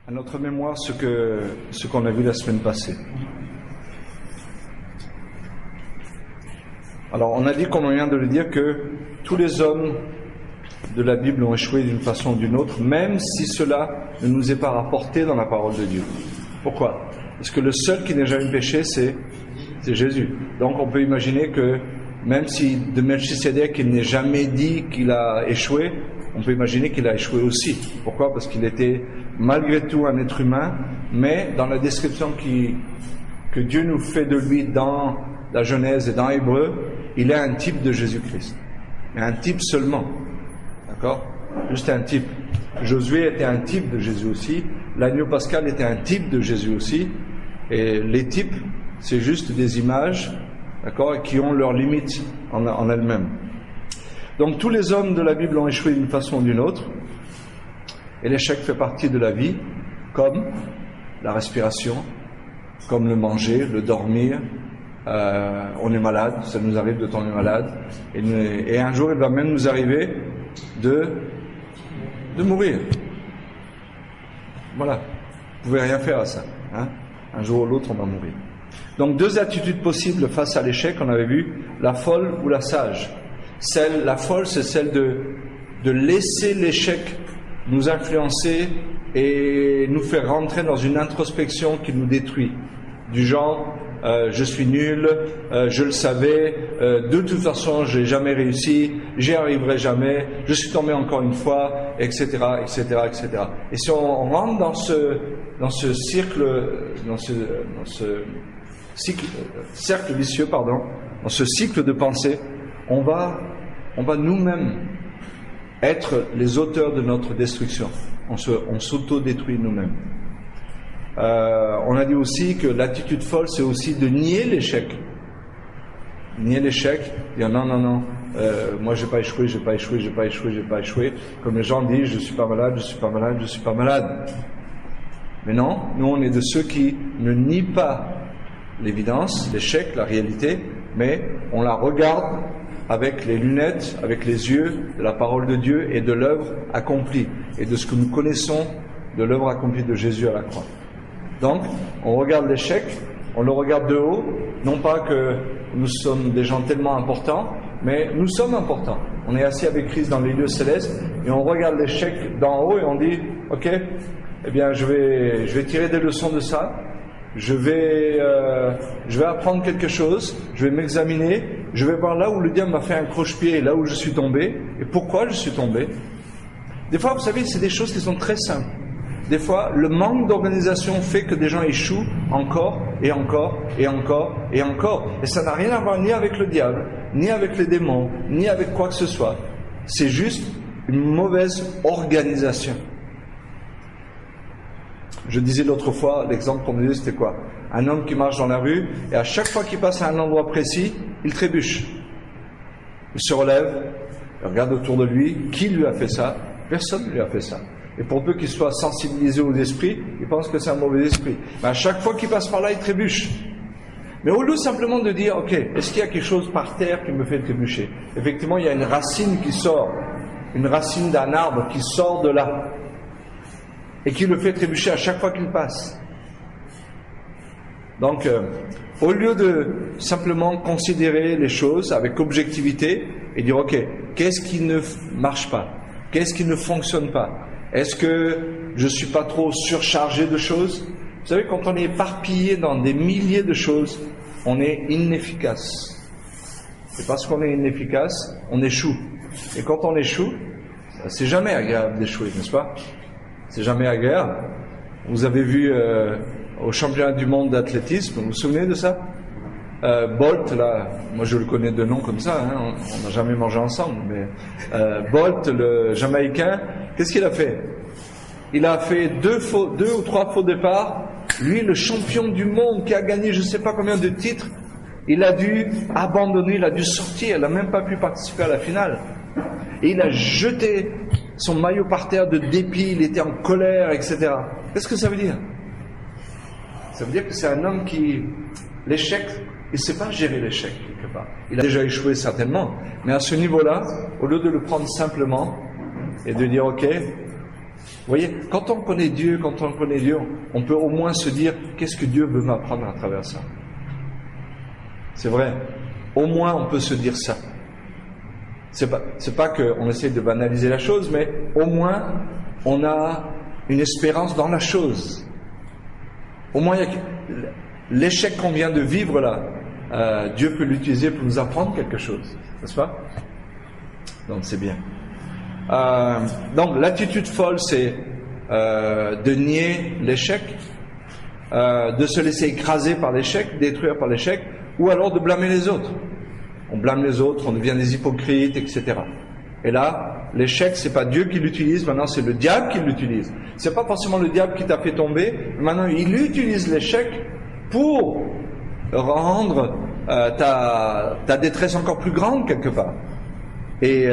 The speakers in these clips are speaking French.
à notre mémoire ce qu'on a vu la semaine passée. Alors, on a dit, comme on vient de le dire, que tous les hommes de la Bible ont échoué d'une façon ou d'une autre, même si cela ne nous est pas rapporté dans la parole de Dieu. Pourquoi? Parce que le seul qui n'a jamais péché, c'est Jésus. Donc, on peut imaginer que même si de Melchisédek, il n'est jamais dit qu'il a échoué, on peut imaginer qu'il a échoué aussi. Pourquoi? Parce qu'il était malgré tout un être humain, mais dans la description que Dieu nous fait de lui dans la Genèse et dans Hébreu, il est un type de Jésus-Christ. Mais un type seulement. D'accord? Juste un type. Josué était un type de Jésus aussi. L'agneau pascal était un type de Jésus aussi. Et les types, c'est juste des images, d'accord, qui ont leurs limites en elles-mêmes. Donc tous les hommes de la Bible ont échoué d'une façon ou d'une autre. Et l'échec fait partie de la vie, comme la respiration, comme le manger, le dormir. On est malade, ça nous arrive de tomber malade. Et un jour, il va même nous arriver de mourir. Voilà. Vous pouvez rien faire à ça. Hein? Un jour ou l'autre, on va mourir. Donc, deux attitudes possibles face à l'échec, on avait vu, la folle ou la sage. La folle, c'est celle de laisser l'échec nous influencer et nous faire rentrer dans une introspection qui nous détruit. Du genre, je suis nul, je le savais, de toute façon, j'ai jamais réussi, j'y arriverai jamais, je suis tombé encore une fois, etc., etc., etc. Et si on rentre dans ce cercle vicieux, dans ce cycle de pensée, on va nous-mêmes être les auteurs de notre destruction. On s'auto-détruit nous-mêmes. On a dit aussi que l'attitude folle, c'est aussi de nier l'échec. Nier l'échec, dire non, moi j'ai pas échoué. Comme les gens disent, je suis pas malade. Mais non, nous on est de ceux qui ne nient pas l'évidence, l'échec, la réalité, mais on la regarde avec les lunettes, avec les yeux de la parole de Dieu et de l'œuvre accomplie, et de ce que nous connaissons de l'œuvre accomplie de Jésus à la croix. Donc, on regarde l'échec, on le regarde de haut, non pas que nous sommes des gens tellement importants, mais nous sommes importants. On est assis avec Christ dans les lieux célestes, et on regarde l'échec d'en haut, et on dit, ok, eh bien je vais tirer des leçons de ça, je vais apprendre quelque chose, je vais m'examiner, je vais voir là où le diable m'a fait un croche-pied et là où je suis tombé, et pourquoi je suis tombé. Des fois, vous savez, c'est des choses qui sont très simples. Des fois, le manque d'organisation fait que des gens échouent encore et encore et encore et encore. Et ça n'a rien à voir ni avec le diable, ni avec les démons, ni avec quoi que ce soit. C'est juste une mauvaise organisation. Je disais l'autre fois, l'exemple qu'on me disait, c'était quoi? Un homme qui marche dans la rue, et à chaque fois qu'il passe à un endroit précis, il trébuche. Il se relève, il regarde autour de lui. Qui lui a fait ça? Personne ne lui a fait ça. Et pour peu qu'il soit sensibilisé aux esprits, il pense que c'est un mauvais esprit. Mais à chaque fois qu'il passe par là, il trébuche. Mais au lieu simplement de dire, ok, est-ce qu'il y a quelque chose par terre qui me fait trébucher? Effectivement, il y a une racine qui sort, une racine d'un arbre qui sort de là, et qui le fait trébucher à chaque fois qu'il passe. Donc, au lieu de simplement considérer les choses avec objectivité et dire, ok, qu'est-ce qui ne marche pas? Qu'est-ce qui ne fonctionne pas? Est-ce que je ne suis pas trop surchargé de choses? Vous savez, quand on est éparpillé dans des milliers de choses, on est inefficace. Et parce qu'on est inefficace, on échoue. Et quand on échoue, c'est jamais agréable d'échouer, n'est-ce pas? C'est jamais agréable. Vous avez vu au championnat du monde d'athlétisme, vous vous souvenez de ça? Bolt, là, moi je le connais de nom comme ça, hein, on n'a jamais mangé ensemble, mais Bolt, le Jamaïcain, qu'est-ce qu'il a fait? Il a fait deux ou trois faux départs. Lui, le champion du monde qui a gagné je ne sais pas combien de titres, il a dû abandonner, il a dû sortir, il n'a même pas pu participer à la finale. Et il a jeté son maillot par terre de dépit, il était en colère, etc. Qu'est-ce que ça veut dire? Ça veut dire que c'est un homme qui, l'échec, il ne sait pas gérer l'échec quelque part. Il a déjà échoué certainement, mais à ce niveau-là, au lieu de le prendre simplement et de dire ok, Vous voyez, quand on connaît Dieu, on peut au moins se dire, qu'est-ce que Dieu veut m'apprendre à travers ça? C'est vrai. Au moins, on peut se dire ça. C'est pas qu'on essaie de banaliser la chose, mais au moins, on a une espérance dans la chose. Au moins, l'échec qu'on vient de vivre là, Dieu peut l'utiliser pour nous apprendre quelque chose, n'est-ce pas? Donc c'est bien. Donc l'attitude folle, c'est de nier l'échec, de se laisser écraser par l'échec, détruire par l'échec, ou alors de blâmer les autres. On blâme les autres, on devient des hypocrites, etc. Et là, l'échec, c'est pas Dieu qui l'utilise, maintenant c'est le diable qui l'utilise. C'est pas forcément le diable qui t'a fait tomber, maintenant il utilise l'échec pour rendre ta détresse encore plus grande quelque part. Et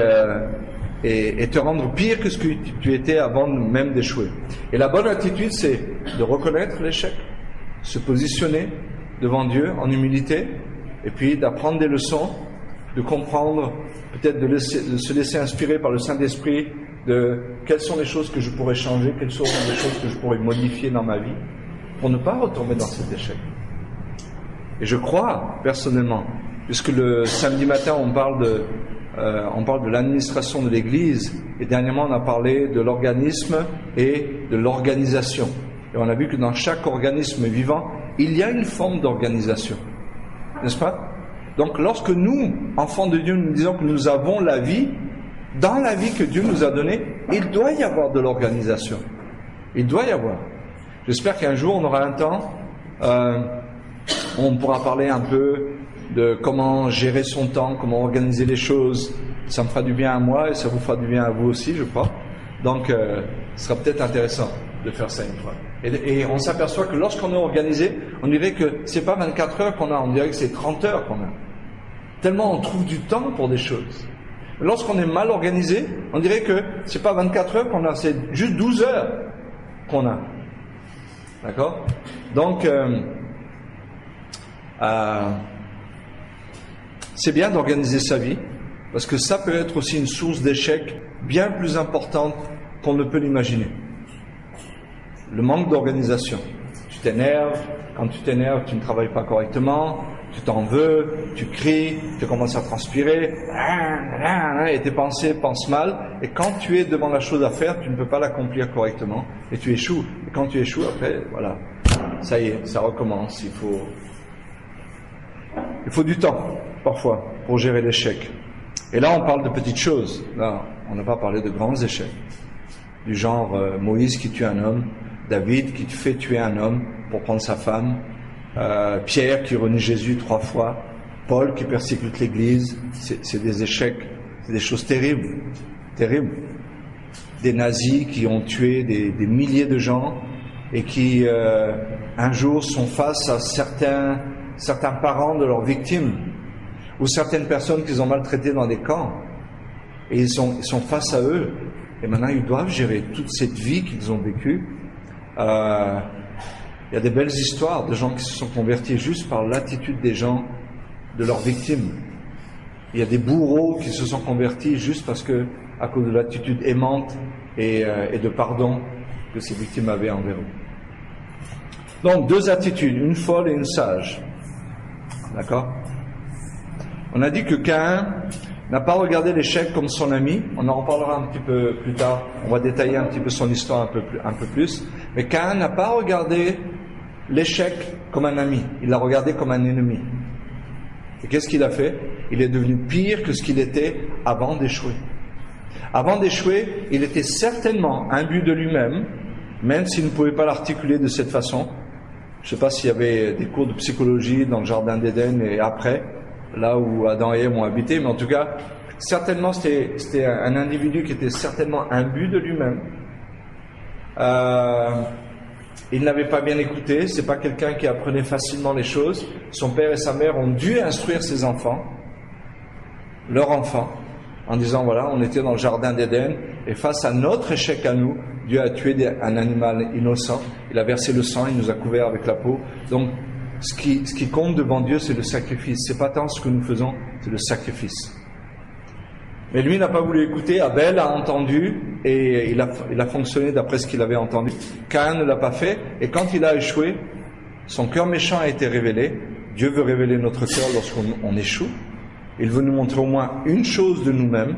te rendre pire que ce que tu étais avant même d'échouer. Et la bonne attitude, c'est de reconnaître l'échec, se positionner devant Dieu en humilité, et puis d'apprendre des leçons, de comprendre, peut-être de se laisser inspirer par le Saint-Esprit de quelles sont les choses que je pourrais changer, quelles sont les choses que je pourrais modifier dans ma vie, pour ne pas retomber dans cet échec. Et je crois, personnellement, puisque le samedi matin on parle de l'administration de l'Église, et dernièrement on a parlé de l'organisme et de l'organisation. Et on a vu que dans chaque organisme vivant, il y a une forme d'organisation. N'est-ce pas? Donc lorsque nous, enfants de Dieu, nous disons que nous avons la vie, dans la vie que Dieu nous a donnée, il doit y avoir de l'organisation. Il doit y avoir. J'espère qu'un jour on aura un temps, on pourra parler un peu de comment gérer son temps, comment organiser les choses. Ça me fera du bien à moi et ça vous fera du bien à vous aussi, je crois. Donc, ce sera peut-être intéressant de faire ça une fois. Et on s'aperçoit que lorsqu'on est organisé, on dirait que c'est pas 24 heures qu'on a, on dirait que c'est 30 heures qu'on a. Tellement on trouve du temps pour des choses. Lorsqu'on est mal organisé, on dirait que c'est pas 24 heures qu'on a, c'est juste 12 heures qu'on a. D'accord? Donc, c'est bien d'organiser sa vie, parce que ça peut être aussi une source d'échec bien plus importante qu'on ne peut l'imaginer. Le manque d'organisation. Tu t'énerves, quand tu t'énerves, tu ne travailles pas correctement, tu t'en veux, tu cries, tu commences à transpirer, et tes pensées pensent mal, et quand tu es devant la chose à faire, tu ne peux pas l'accomplir correctement, et tu échoues. Et quand tu échoues, après, voilà, ça y est, ça recommence, il faut du temps, parfois, pour gérer l'échec. Et là, on parle de petites choses. Là, on n'a pas parlé de grands échecs. Du genre Moïse qui tue un homme, David qui fait tuer un homme pour prendre sa femme, Pierre qui renie Jésus 3 fois, Paul qui persécute l'Église. C'est des échecs, c'est des choses terribles, terribles. Des nazis qui ont tué des milliers de gens et qui, un jour, sont face à certains parents de leurs victimes, ou certaines personnes qu'ils ont maltraitées dans des camps, et ils sont face à eux, et maintenant ils doivent gérer toute cette vie qu'ils ont vécue. Il y a des belles histoires de gens qui se sont convertis juste par l'attitude des gens, de leurs victimes. Il y a des bourreaux qui se sont convertis juste parce que, à cause de l'attitude aimante et de pardon que ces victimes avaient envers eux. Donc, 2 attitudes, une folle et une sage. D'accord? On a dit que Caïn n'a pas regardé l'échec comme son ami. On en reparlera un petit peu plus tard. On va détailler un petit peu son histoire un peu plus. Mais Caïn n'a pas regardé l'échec comme un ami. Il l'a regardé comme un ennemi. Et qu'est-ce qu'il a fait? Il est devenu pire que ce qu'il était avant d'échouer. Avant d'échouer, il était certainement imbu de lui-même, même s'il ne pouvait pas l'articuler de cette façon. Je ne sais pas s'il y avait des cours de psychologie dans le jardin d'Éden et après, là où Adam et Ève ont habité, mais en tout cas, certainement c'était un individu qui était certainement imbu de lui-même. Il n'avait pas bien écouté, c'est pas quelqu'un qui apprenait facilement les choses. Son père et sa mère ont dû instruire ses enfants, leurs enfants, en disant voilà, on était dans le jardin d'Éden et face à notre échec à nous, Dieu a tué un animal innocent, il a versé le sang, il nous a couverts avec la peau. Donc ce qui compte devant Dieu, c'est le sacrifice. C'est pas tant ce que nous faisons, c'est le sacrifice. Mais lui n'a pas voulu écouter, Abel a entendu et il a fonctionné d'après ce qu'il avait entendu. Caïn ne l'a pas fait, et quand il a échoué, son cœur méchant a été révélé. Dieu veut révéler notre cœur lorsqu'on échoue. Il veut nous montrer au moins une chose de nous-mêmes.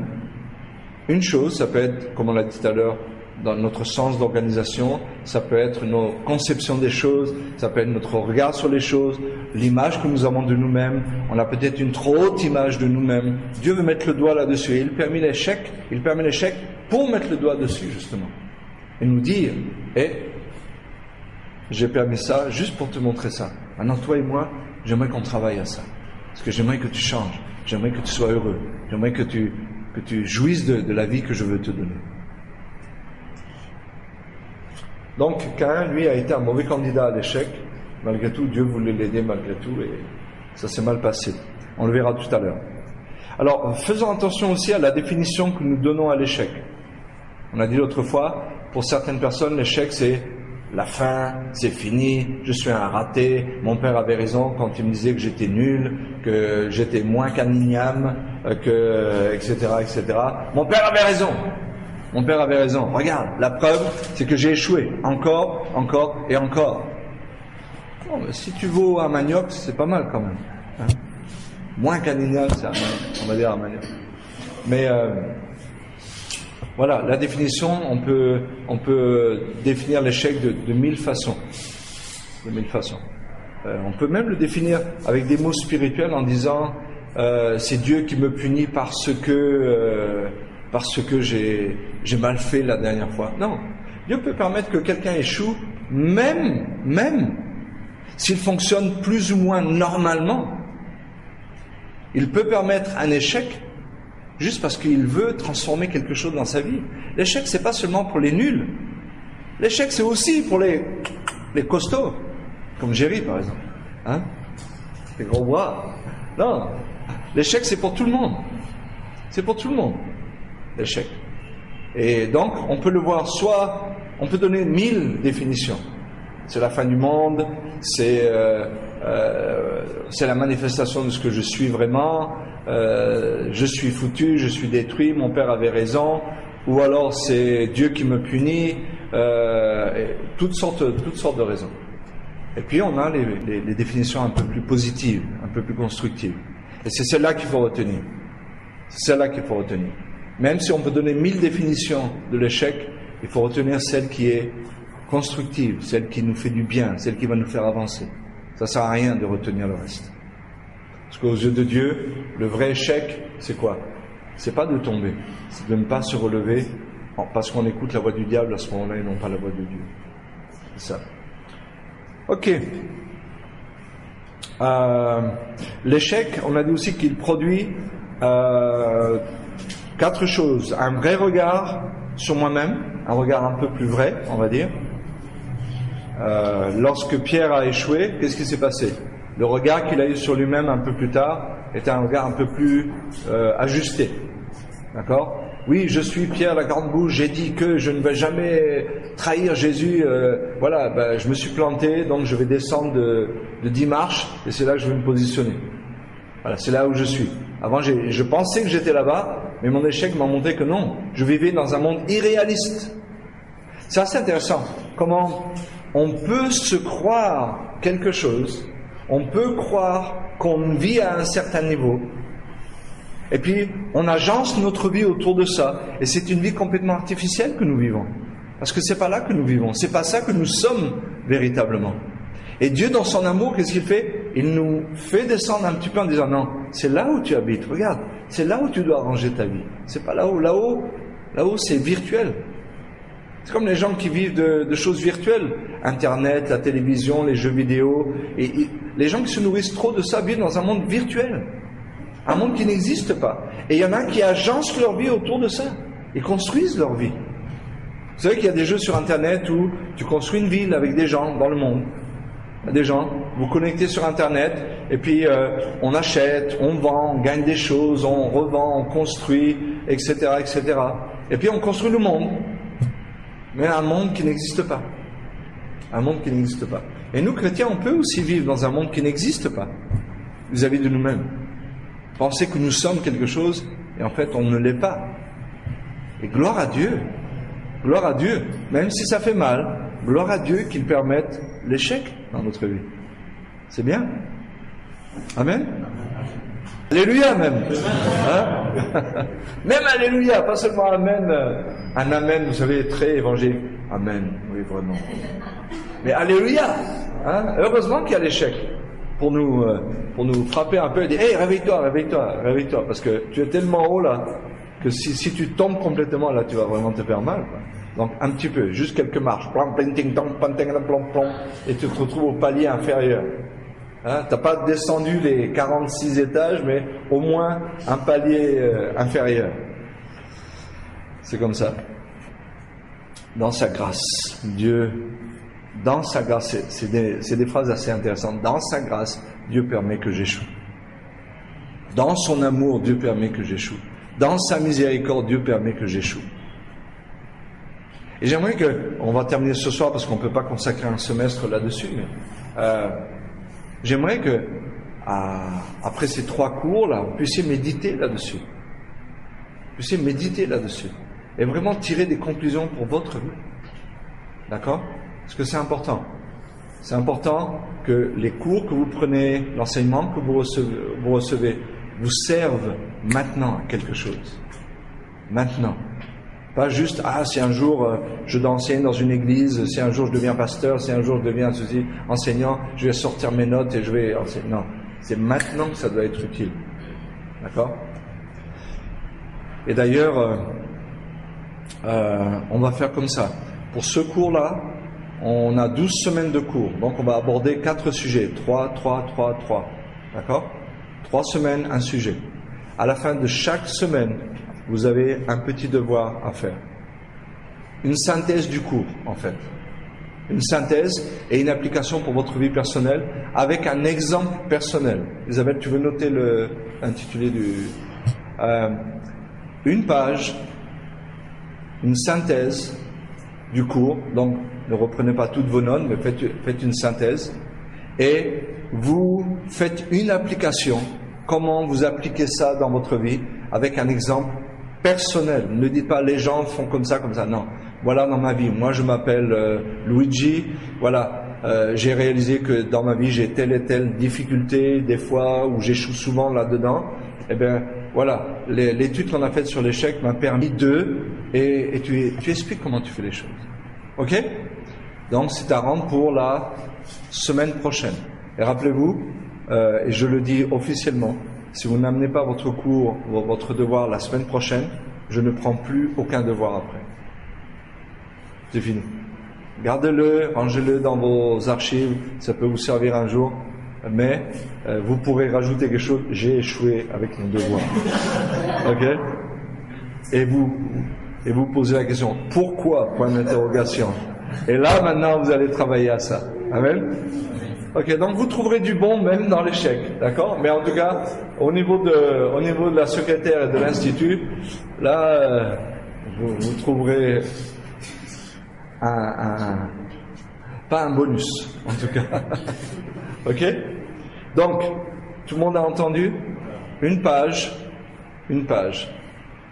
Une chose, ça peut être, comme on l'a dit tout à l'heure, dans notre sens d'organisation, ça peut être nos conceptions des choses, ça peut être notre regard sur les choses, l'image que nous avons de nous-mêmes. On a peut-être une trop haute image de nous-mêmes. Dieu veut mettre le doigt là-dessus. Et il permet l'échec pour mettre le doigt dessus, justement. Et nous dire, j'ai permis ça juste pour te montrer ça. Maintenant, toi et moi, j'aimerais qu'on travaille à ça. Parce que j'aimerais que tu changes. J'aimerais que tu sois heureux. J'aimerais que tu jouisses de la vie que je veux te donner. Donc, Caïn, lui, a été un mauvais candidat à l'échec. Malgré tout, Dieu voulait l'aider malgré tout, et ça s'est mal passé. On le verra tout à l'heure. Alors, faisons attention aussi à la définition que nous donnons à l'échec. On a dit l'autre fois, pour certaines personnes, l'échec, c'est la fin, c'est fini, je suis un raté, mon père avait raison quand il me disait que j'étais nul, que j'étais moins qu'un igname, etc., etc. Mon père avait raison. Mon père avait raison. Regarde, la preuve, c'est que j'ai échoué. Encore, encore et encore. Bon, mais si tu vaux un manioc, c'est pas mal quand même. Hein? Moins qu'un igname, c'est un manioc, on va dire un manioc. Mais voilà, la définition, on peut définir l'échec de 1000 façons. De 1000 façons. On peut même le définir avec des mots spirituels en disant c'est Dieu qui me punit parce que j'ai mal fait la dernière fois. Non, Dieu peut permettre que quelqu'un échoue, même s'il fonctionne plus ou moins normalement. Il peut permettre un échec juste parce qu'il veut transformer quelque chose dans sa vie. L'échec, c'est pas seulement pour les nuls. L'échec, c'est aussi pour les costauds, comme Jerry par exemple. Hein? Les gros bras. Non, l'échec, c'est pour tout le monde. C'est pour tout le monde. L'échec. Et donc, on peut le voir soit, on peut donner 1000 définitions. C'est la fin du monde, c'est la manifestation de ce que je suis vraiment, je suis foutu, je suis détruit, mon père avait raison, ou alors c'est Dieu qui me punit, toutes sortes de raisons. Et puis on a les définitions un peu plus positives, un peu plus constructives. Et c'est celle-là qu'il faut retenir. C'est celle-là qu'il faut retenir. Même si on peut donner 1000 définitions de l'échec, il faut retenir celle qui est constructive, celle qui nous fait du bien, celle qui va nous faire avancer. Ça sert à rien de retenir le reste. Parce qu'aux yeux de Dieu, le vrai échec, c'est quoi? C'est pas de tomber, c'est de ne pas se relever parce qu'on écoute la voix du diable à ce moment-là et non pas la voix de Dieu. C'est ça. Ok. L'échec, on a dit aussi qu'il produit 4 choses. Un vrai regard sur moi-même, un regard un peu plus vrai, on va dire. Lorsque Pierre a échoué, qu'est-ce qui s'est passé? Le regard qu'il a eu sur lui-même un peu plus tard était un regard un peu plus ajusté. D'accord? Oui, je suis Pierre la grande bouche, j'ai dit que je ne vais jamais trahir Jésus. Voilà, je me suis planté, donc je vais descendre de 10 marches et c'est là que je vais me positionner. Voilà, c'est là où je suis. Avant, je pensais que j'étais là-bas, mais mon échec m'a montré que non, je vivais dans un monde irréaliste. C'est assez intéressant. Comment on peut se croire quelque chose, on peut croire qu'on vit à un certain niveau, et puis on agence notre vie autour de ça, et c'est une vie complètement artificielle que nous vivons. Parce que c'est pas là que nous vivons, c'est pas ça que nous sommes véritablement. Et Dieu, dans son amour, qu'est-ce qu'il fait? Il nous fait descendre un petit peu en disant non, c'est là où tu habites, regarde, c'est là où tu dois arranger ta vie. C'est pas là-haut, là-haut c'est virtuel. C'est comme les gens qui vivent de choses virtuelles, Internet, la télévision, les jeux vidéo, et les gens qui se nourrissent trop de ça vivent dans un monde virtuel, un monde qui n'existe pas. Et il y en a qui agencent leur vie autour de ça, ils construisent leur vie. Vous savez qu'il y a des jeux sur Internet où tu construis une ville avec des gens dans le monde. Des gens, vous connectez sur Internet, et puis on achète, on vend, on gagne des choses, on revend, on construit, etc., etc. Et puis on construit le monde, mais un monde qui n'existe pas. Un monde qui n'existe pas. Et nous, chrétiens, on peut aussi vivre dans un monde qui n'existe pas, vis-à-vis de nous-mêmes. Penser que nous sommes quelque chose, et en fait on ne l'est pas. Et gloire à Dieu, Gloire à Dieu, même si ça fait mal, gloire à Dieu qu'il permette l'échec dans notre vie. C'est bien. Amen. Alléluia même. Hein? Même Alléluia, pas seulement Amen. Un Amen, vous savez, très évangélique. Amen, oui vraiment. Mais Alléluia. Hein? Heureusement qu'il y a l'échec pour nous frapper un peu et dire hey, réveille-toi, parce que tu es tellement haut là que si tu tombes complètement là, tu vas vraiment te faire mal, quoi. Donc un petit peu, juste quelques marches, et tu te retrouves au palier inférieur. Hein, t'as pas descendu les 46 étages, mais au moins un palier inférieur. C'est comme ça. Dans sa grâce, Dieu, dans sa grâce, c'est des phrases assez intéressantes. Dans sa grâce, Dieu permet que j'échoue. Dans son amour, Dieu permet que j'échoue. Dans sa miséricorde, Dieu permet que j'échoue. Et j'aimerais on va terminer ce soir parce qu'on ne peut pas consacrer un semestre là-dessus, mais j'aimerais que, après ces 3 cours-là, vous puissiez méditer là-dessus. Vous puissiez méditer là-dessus. Et vraiment tirer des conclusions pour votre vie. D'accord? Parce que c'est important. C'est important que les cours que vous prenez, l'enseignement que vous recevez, vous servent maintenant à quelque chose. Maintenant. Pas juste, si un jour je dois enseigner dans une église, si un jour je deviens pasteur, si un jour je deviens enseignant, je vais sortir mes notes et je vais enseigner. Non, c'est maintenant que ça doit être utile. D'accord? Et d'ailleurs, on va faire comme ça. Pour ce cours-là, on a 12 semaines de cours. Donc on va aborder 4 sujets. 3. D'accord? 3 semaines, un sujet. À la fin de chaque semaine, vous avez un petit devoir à faire. Une synthèse du cours, en fait. Une synthèse et une application pour votre vie personnelle avec un exemple personnel. Isabelle, tu veux noter l'intitulé du... une page, une synthèse du cours. Donc, ne reprenez pas toutes vos notes, mais faites une synthèse. Et vous faites une application. Comment vous appliquez ça dans votre vie avec un exemple personnel. Ne dites pas les gens font comme ça. Non. Voilà dans ma vie. Moi je m'appelle Luigi. Voilà. J'ai réalisé que dans ma vie j'ai telle et telle difficulté, des fois où j'échoue souvent là-dedans. Eh bien voilà. L'étude qu'on a faite sur l'échec m'a permis et tu expliques comment tu fais les choses. Ok? Donc c'est à rendre pour la semaine prochaine. Et rappelez-vous, et je le dis officiellement, si vous n'amenez pas votre cours, votre devoir la semaine prochaine, je ne prends plus aucun devoir après. C'est fini. Gardez-le, rangez-le dans vos archives, ça peut vous servir un jour, mais vous pourrez rajouter quelque chose, j'ai échoué avec mon devoir. Ok? Et vous posez la question, pourquoi? Point d'interrogation. Et là, maintenant, vous allez travailler à ça. Amen? Ok, donc vous trouverez du bon même dans l'échec, d'accord? Mais en tout cas, au niveau de la secrétaire et de l'institut, là, vous trouverez pas un bonus, en tout cas. Ok? Donc, tout le monde a entendu? Une page.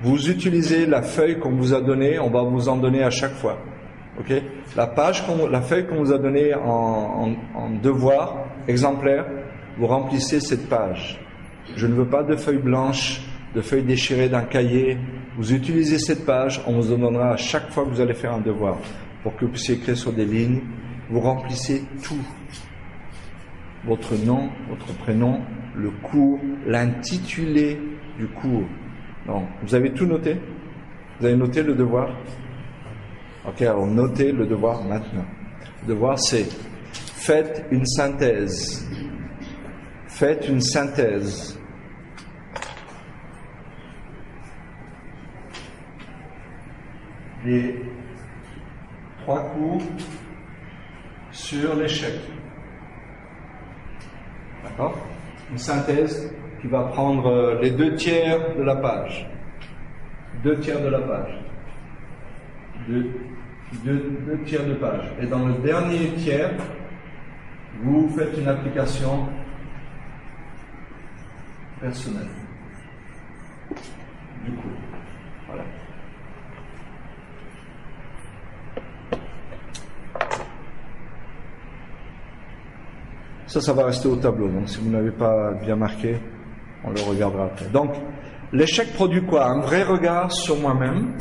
Vous utilisez la feuille qu'on vous a donnée, on va vous en donner à chaque fois. Ok, la feuille qu'on vous a donnée en devoir exemplaire, vous remplissez cette page. Je ne veux pas de feuilles blanches, de feuilles déchirées d'un cahier. Vous utilisez cette page, on vous en donnera à chaque fois que vous allez faire un devoir, pour que vous puissiez écrire sur des lignes. Vous remplissez tout. Votre nom, votre prénom, le cours, l'intitulé du cours. Donc, vous avez tout noté? Vous avez noté le devoir? Ok, alors notez le devoir maintenant. Le devoir c'est faites une synthèse. Faites une synthèse. Des 3 cours sur l'échec. D'accord? Une synthèse qui va prendre les 2 tiers de la page. 2 tiers de la page. 2 tiers de page. Et dans le dernier tiers, vous faites une application personnelle du cours. Voilà. Ça va rester au tableau. Donc si vous n'avez pas bien marqué, on le regardera après. Donc, l'échec produit quoi? Un vrai regard sur moi-même,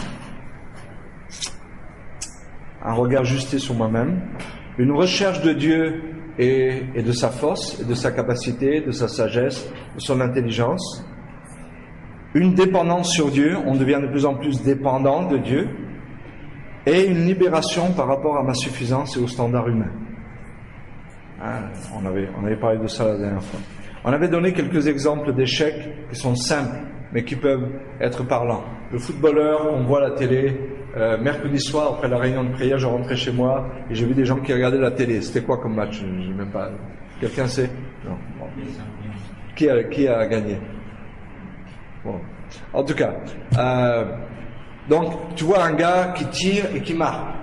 un regard ajusté sur moi-même, une recherche de Dieu et de sa force, et de sa capacité, de sa sagesse, de son intelligence, une dépendance sur Dieu, on devient de plus en plus dépendant de Dieu, et une libération par rapport à ma suffisance et aux standards humains. On avait parlé de ça la dernière fois. On avait donné quelques exemples d'échecs qui sont simples, mais qui peuvent être parlants. Le footballeur qu'on voit à la télé, mercredi soir, après la réunion de prière, je rentrais chez moi et j'ai vu des gens qui regardaient la télé. C'était quoi comme match? Je même pas. Quelqu'un sait? Non. Bon. Qui a gagné? Bon. En tout cas, donc tu vois un gars qui tire et qui marque.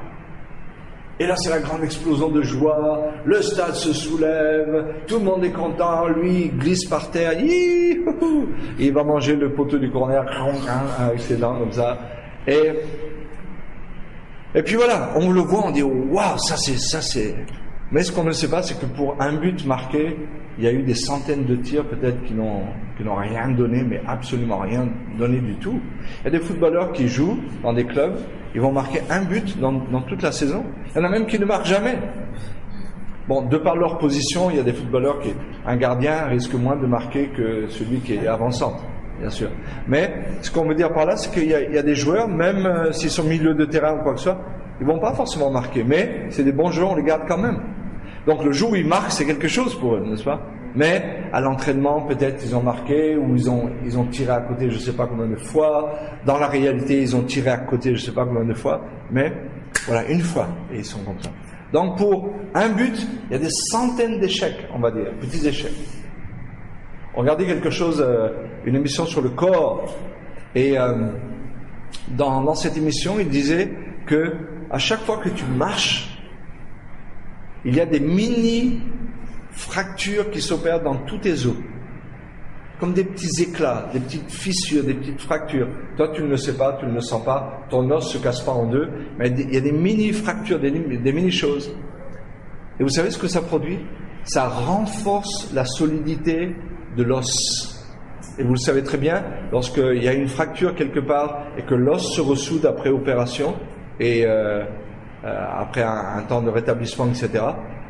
Et là, c'est la grande explosion de joie, le stade se soulève, tout le monde est content, lui, il glisse par terre, il va manger le poteau du corner, avec ses dents, comme ça. Et puis voilà, on le voit, on dit, waouh, ça c'est... Mais ce qu'on ne sait pas, c'est que pour un but marqué, il y a eu des centaines de tirs, peut-être, qui n'ont rien donné, mais absolument rien donné du tout. Il y a des footballeurs qui jouent dans des clubs, ils vont marquer un but dans toute la saison. Il y en a même qui ne marquent jamais. Bon, de par leur position, il y a des footballeurs un gardien risque moins de marquer que celui qui est avançant, bien sûr. Mais ce qu'on veut dire par là, c'est qu'il y a des joueurs, même s'ils sont milieu de terrain ou quoi que ce soit, ils vont pas forcément marquer. Mais c'est des bons joueurs, on les garde quand même. Donc le jour où ils marquent, c'est quelque chose pour eux, n'est-ce pas? Mais à l'entraînement, peut-être ils ont marqué, ou ils ont tiré à côté je ne sais pas combien de fois. Dans la réalité, ils ont tiré à côté je ne sais pas combien de fois. Mais voilà, une fois, et ils sont comme ça. Donc pour un but, il y a des centaines d'échecs, on va dire, petits échecs. Regardez quelque chose, une émission sur le corps. Et dans cette émission, il disait que à chaque fois que tu marches, il y a des mini-fractures qui s'opèrent dans tous tes os. Comme des petits éclats, des petites fissures, des petites fractures. Toi, tu ne le sais pas, tu ne le sens pas, ton os se casse pas en deux, mais il y a des mini-fractures, des mini-choses. Et vous savez ce que ça produit? Ça renforce la solidité de l'os. Et vous le savez très bien, lorsqu'il y a une fracture quelque part et que l'os se ressoude après opération, et après un temps de rétablissement, etc.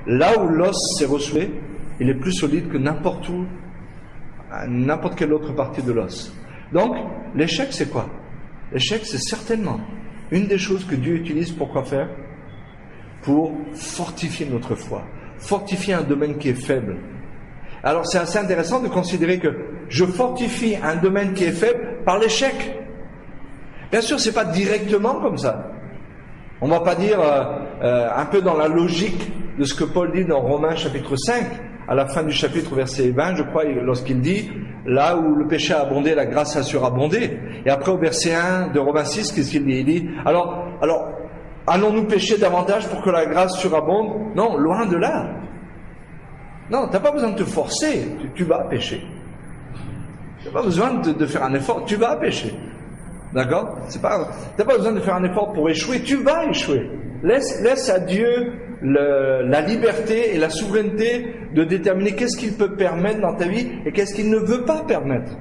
Là où l'os s'est ressoudé, il est plus solide que n'importe quelle autre partie de l'os. Donc, l'échec, c'est quoi? L'échec, c'est certainement une des choses que Dieu utilise pour quoi faire? Pour fortifier notre foi, fortifier un domaine qui est faible. Alors, c'est assez intéressant de considérer que je fortifie un domaine qui est faible par l'échec. Bien sûr, c'est pas directement comme ça. On ne va pas dire, un peu dans la logique de ce que Paul dit dans Romains chapitre 5, à la fin du chapitre verset 20, je crois, lorsqu'il dit, là où le péché a abondé, la grâce a surabondé. Et après au verset 1 de Romains 6, qu'est-ce qu'il dit? Il dit, alors, allons-nous pécher davantage pour que la grâce surabonde? Non, loin de là. Non, tu n'as pas besoin de te forcer, tu vas pécher. Tu n'as pas besoin de faire un effort, tu vas pécher. D'accord? Tu n'as pas besoin de faire un effort pour échouer, tu vas échouer. Laisse à Dieu la liberté et la souveraineté de déterminer qu'est-ce qu'il peut permettre dans ta vie et qu'est-ce qu'il ne veut pas permettre.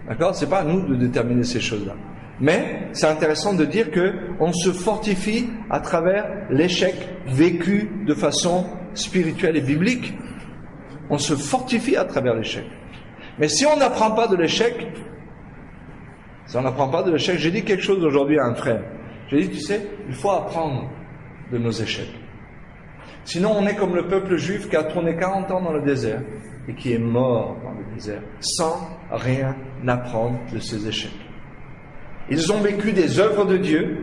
D'accord? C'est pas à nous de déterminer ces choses-là. Mais c'est intéressant de dire que on se fortifie à travers l'échec vécu de façon spirituelle et biblique. On se fortifie à travers l'échec. Mais si on n'apprend pas de l'échec, j'ai dit quelque chose aujourd'hui à un frère. J'ai dit, tu sais, il faut apprendre de nos échecs. Sinon, on est comme le peuple juif qui a tourné 40 ans dans le désert et qui est mort dans le désert sans rien apprendre de ses échecs. Ils ont vécu des œuvres de Dieu.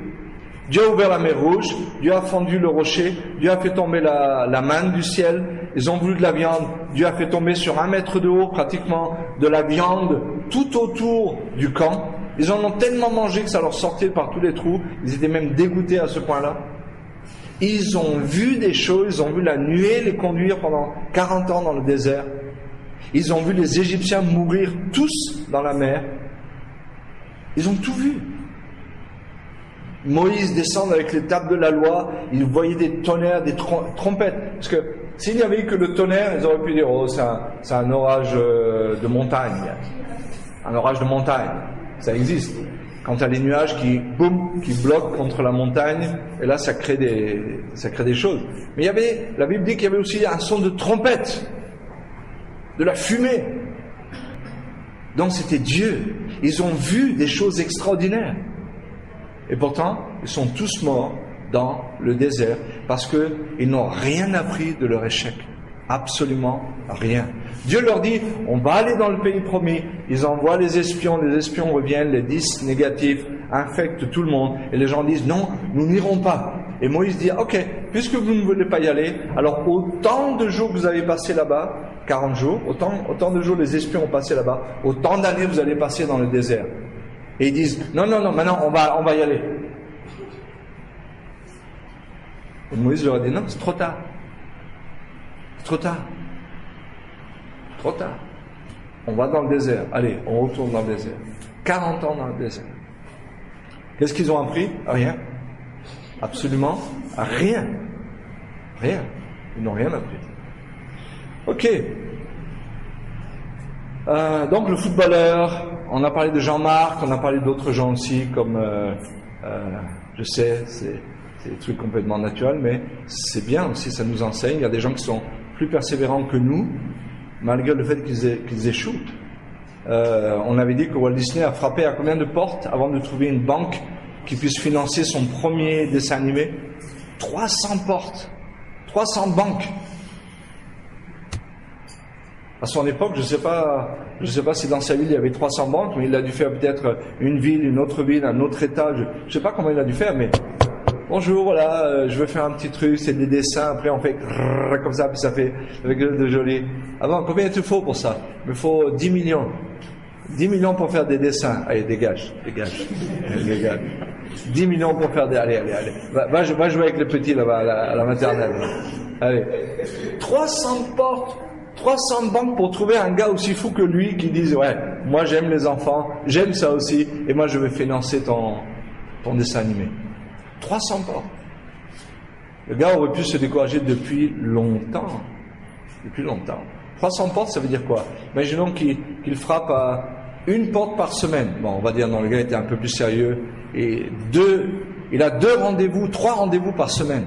Dieu a ouvert la mer Rouge, Dieu a fendu le rocher, Dieu a fait tomber la manne du ciel. Ils ont voulu de la viande, Dieu a fait tomber sur 1 mètre de haut pratiquement de la viande tout autour du camp. Ils en ont tellement mangé que ça leur sortait par tous les trous. Ils étaient même dégoûtés à ce point-là. Ils ont vu des choses, ils ont vu la nuée les conduire pendant 40 ans dans le désert. Ils ont vu les Égyptiens mourir tous dans la mer. Ils ont tout vu. Moïse descend avec les tables de la loi, il voyait des tonnerres, des trompettes. Parce que s'il n'y avait eu que le tonnerre, ils auraient pu dire, oh, c'est un orage de montagne. Un orage de montagne, ça existe. Quand tu as les nuages qui bloquent contre la montagne, et là ça crée des choses. Mais la Bible dit qu'il y avait aussi un son de trompette, de la fumée. Donc c'était Dieu. Ils ont vu des choses extraordinaires. Et pourtant, ils sont tous morts dans le désert parce qu'ils n'ont rien appris de leur échec. Absolument rien. Dieu leur dit, on va aller dans le pays promis. Ils envoient les espions reviennent, les 10 négatifs infectent tout le monde. Et les gens disent, non, nous n'irons pas. Et Moïse dit, ok, puisque vous ne voulez pas y aller, alors autant de jours que vous avez passé là-bas, 40 jours, autant de jours les espions ont passé là-bas, autant d'années vous allez passer dans le désert. Et ils disent, non, maintenant on va y aller. Et Moïse leur a dit, non, c'est trop tard. Trop tard. On va dans le désert. Allez, on retourne dans le désert. 40 ans dans le désert. Qu'est-ce qu'ils ont appris? Rien. Absolument rien. Rien. Ils n'ont rien appris. Ok. Donc le footballeur, on a parlé de Jean-Marc, on a parlé d'autres gens aussi, comme je sais, c'est des trucs complètement naturels, mais c'est bien aussi, ça nous enseigne. Il y a des gens qui sont plus persévérants que nous, malgré le fait qu'ils échouent. On avait dit que Walt Disney a frappé à combien de portes avant de trouver une banque qui puisse financer son premier dessin animé? 300 portes, 300 banques. À son époque, je sais pas si dans sa ville il y avait 300 banques, mais il a dû faire peut-être une ville, une autre ville, un autre état. Je sais pas comment il a dû faire, mais bonjour, voilà, je veux faire un petit truc, c'est des dessins, après on fait comme ça, puis ça fait avec de joli. Avant, combien il te faut pour ça? Il me faut 10 millions. 10 millions pour faire des dessins. Allez, dégage. 10 millions pour faire des... Allez. Va jouer avec les petits là-bas, à la maternelle. Allez. 300 portes, 300 banques pour trouver un gars aussi fou que lui qui dise, ouais, moi j'aime les enfants, j'aime ça aussi, et moi je vais financer ton dessin animé. 300 portes. Le gars aurait pu se décourager depuis longtemps. 300 portes, ça veut dire quoi? Imaginons qu'il frappe à une porte par semaine. Bon, on va dire, non, le gars était un peu plus sérieux. Et il a 3 rendez-vous par semaine.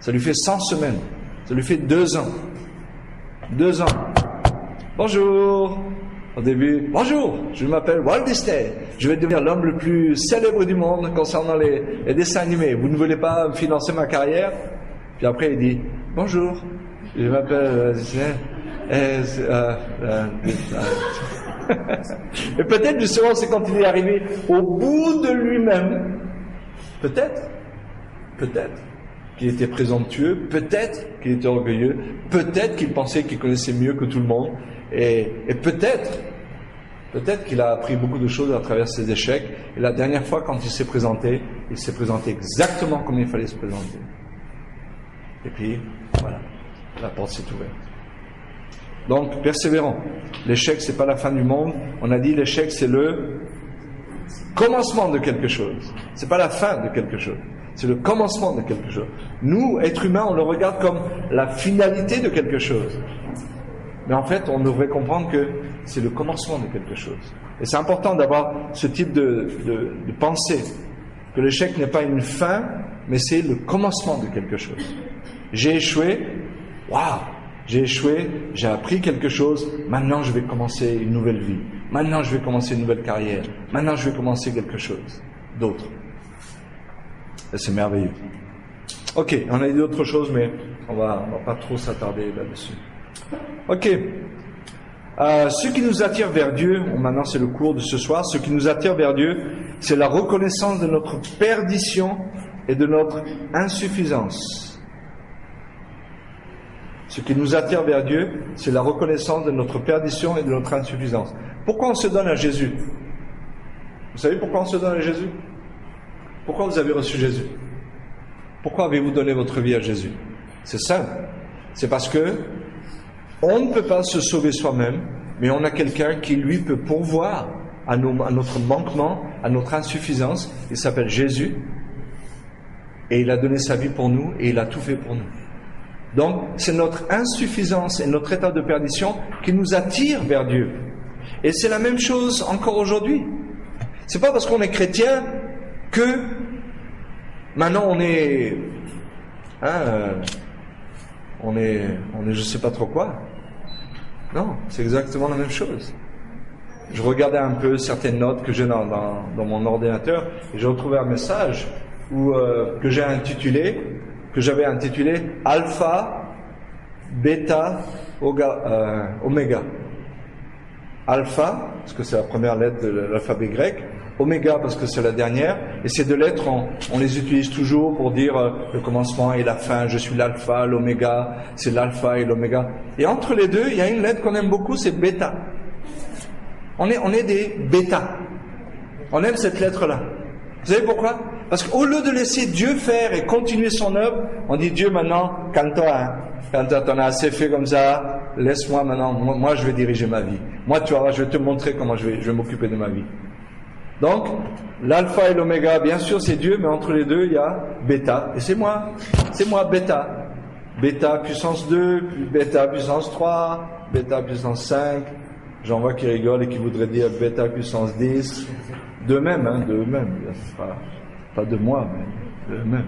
Ça lui fait 100 semaines. Ça lui fait 2 ans. 2 ans. Bonjour. Au début, bonjour, je m'appelle Walt Disney. Je vais devenir l'homme le plus célèbre du monde concernant les dessins animés. Vous ne voulez pas financer ma carrière? Puis après, il dit, bonjour, je m'appelle Disney. Et peut-être justement, c'est quand il est arrivé au bout de lui-même. Peut-être qu'il était présomptueux, peut-être qu'il était orgueilleux, peut-être qu'il pensait qu'il connaissait mieux que tout le monde. Et peut-être qu'il a appris beaucoup de choses à travers ses échecs. Et la dernière fois, quand il s'est présenté exactement comme il fallait se présenter. Et puis, voilà, la porte s'est ouverte. Donc, persévérons. L'échec, c'est pas la fin du monde. On a dit l'échec, c'est le commencement de quelque chose. C'est pas la fin de quelque chose. C'est le commencement de quelque chose. Nous, êtres humains, on le regarde comme la finalité de quelque chose. Mais en fait, on devrait comprendre que c'est le commencement de quelque chose. Et c'est important d'avoir ce type de pensée, que l'échec n'est pas une fin, mais c'est le commencement de quelque chose. J'ai échoué, waouh, j'ai échoué, j'ai appris quelque chose, maintenant je vais commencer une nouvelle vie, maintenant je vais commencer une nouvelle carrière, maintenant je vais commencer quelque chose d'autre. Et c'est merveilleux. Ok, on a dit d'autres choses, mais on va pas trop s'attarder là-dessus. Ok. Ce qui nous attire vers Dieu, maintenant c'est le cours de ce soir, ce qui nous attire vers Dieu, c'est la reconnaissance de notre perdition et de notre insuffisance. Ce qui nous attire vers Dieu, c'est la reconnaissance de notre perdition et de notre insuffisance. Pourquoi on se donne à Jésus? Vous savez pourquoi on se donne à Jésus? Pourquoi vous avez reçu Jésus? Pourquoi avez-vous donné votre vie à Jésus? C'est simple. C'est parce que on ne peut pas se sauver soi-même, mais on a quelqu'un qui, lui, peut pourvoir à notre manquement, à notre insuffisance. Il s'appelle Jésus. Et il a donné sa vie pour nous et il a tout fait pour nous. Donc, c'est notre insuffisance et notre état de perdition qui nous attire vers Dieu. Et c'est la même chose encore aujourd'hui. C'est pas parce qu'on est chrétien que maintenant on est je sais pas trop quoi. Non, c'est exactement la même chose. Je regardais un peu certaines notes que j'ai dans mon ordinateur et j'ai retrouvé un message que j'avais intitulé Alpha, Beta, Oméga. Alpha, parce que c'est la première lettre de l'alphabet grec, Oméga parce que c'est la dernière, et ces deux lettres, on les utilise toujours pour dire le commencement et la fin. Je suis l'alpha, l'oméga, c'est l'alpha et l'oméga. Et entre les deux, il y a une lettre qu'on aime beaucoup, c'est bêta. On est des bêta. On aime cette lettre-là. Vous savez pourquoi? Parce qu'au lieu de laisser Dieu faire et continuer son œuvre, on dit Dieu maintenant, calme-toi, quand t'en as assez fait comme ça, laisse-moi maintenant, moi je vais diriger ma vie. Moi tu vois, je vais te montrer comment je vais m'occuper de ma vie. Donc, l'alpha et l'oméga, bien sûr c'est Dieu, mais entre les deux il y a bêta, et c'est moi bêta. Bêta puissance 2, bêta puissance 3, bêta puissance 5, j'en vois qui rigolent et qui voudraient dire bêta puissance 10, d'eux-mêmes, pas de moi, mais d'eux-mêmes.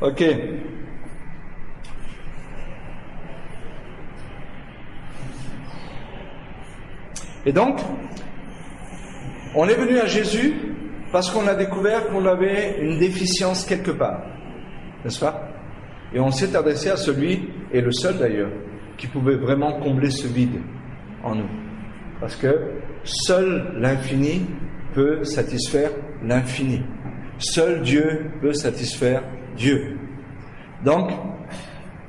Ok. Et donc, on est venu à Jésus parce qu'on a découvert qu'on avait une déficience quelque part, n'est-ce pas? Et on s'est adressé à celui, et le seul d'ailleurs, qui pouvait vraiment combler ce vide en nous. Parce que seul l'infini peut satisfaire l'infini. Seul Dieu peut satisfaire Dieu. Donc,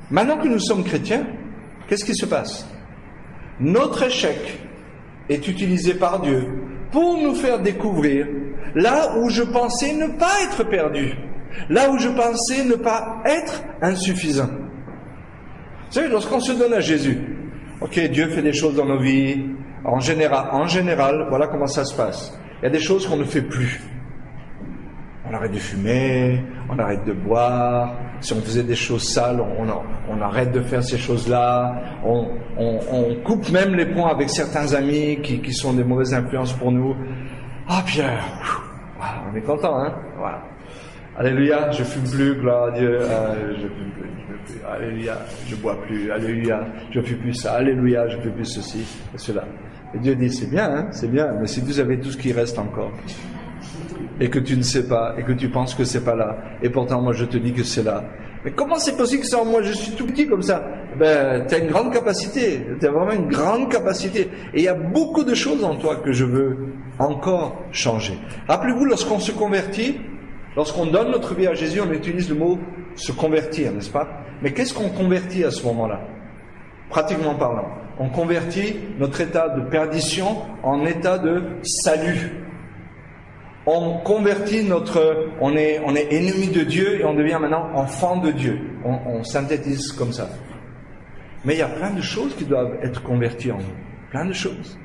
maintenant que nous sommes chrétiens, qu'est-ce qui se passe? Notre échec est utilisé par Dieu pour nous faire découvrir là où je pensais ne pas être perdu, là où je pensais ne pas être insuffisant. Vous savez, lorsqu'on se donne à Jésus, ok, Dieu fait des choses dans nos vies, en général, voilà comment ça se passe. Il y a des choses qu'on ne fait plus. On arrête de fumer, on arrête de boire. Si on faisait des choses sales, on arrête de faire ces choses-là. On coupe même les ponts avec certains amis qui sont des mauvaises influences pour nous. Ah Pierre, on est content, hein? Voilà. Alléluia, je fume plus, gloire à Dieu. Je fume plus. Alléluia, je bois plus. Alléluia, je fais plus ça. Alléluia, je fais plus ceci et cela. Et Dieu dit, c'est bien, hein, c'est bien, mais si vous avez tout ce qui reste encore, et que tu ne sais pas, et que tu penses que c'est pas là, et pourtant moi je te dis que c'est là. Mais comment c'est possible que ça, moi je suis tout petit comme ça? Ben, t'as une grande capacité, t'as vraiment une grande capacité. Et il y a beaucoup de choses en toi que je veux encore changer. Rappelez-vous, lorsqu'on se convertit, lorsqu'on donne notre vie à Jésus, on utilise le mot se convertir, n'est-ce pas? Mais qu'est-ce qu'on convertit à ce moment-là? Pratiquement parlant, on convertit notre état de perdition en état de salut. On convertit on est ennemi de Dieu et on devient maintenant enfant de Dieu. On synthétise comme ça. Mais il y a plein de choses qui doivent être converties en nous. Plein de choses.